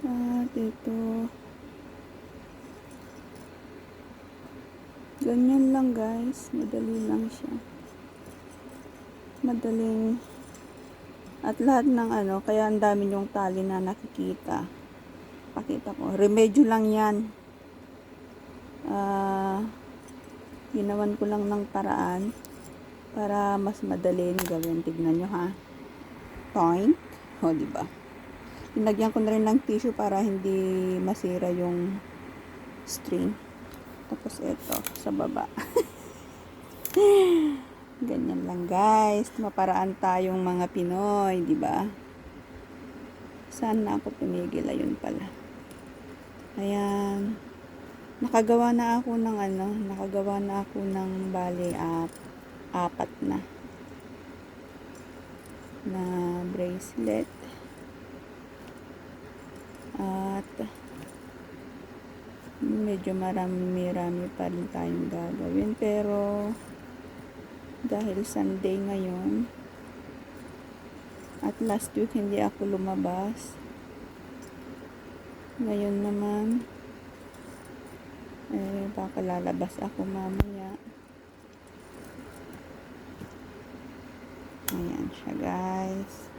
At ito, ganyan lang guys, madali lang siya, madaling, at lahat ng kaya ang dami yung tali na nakikita. Pakita ko, remedyo lang yan. Ginawan ko lang ng paraan para mas madaling gawin. Tignan nyo ha, point, o diba, pinagyan ko na rin ng tissue para hindi masira yung string. Tapos ito sa baba. Ganyan lang guys, maparaan tayong mga Pinoy, di ba? Saan na ako tumigil? Ayun pala. Ayan. Nakagawa na ako ng bali apat na bracelet. At medyo marami pa rin tayong gagawin, pero dahil Sunday ngayon at last week hindi ako lumabas, ngayon naman baka lalabas ako mamaya. Ayan siya guys.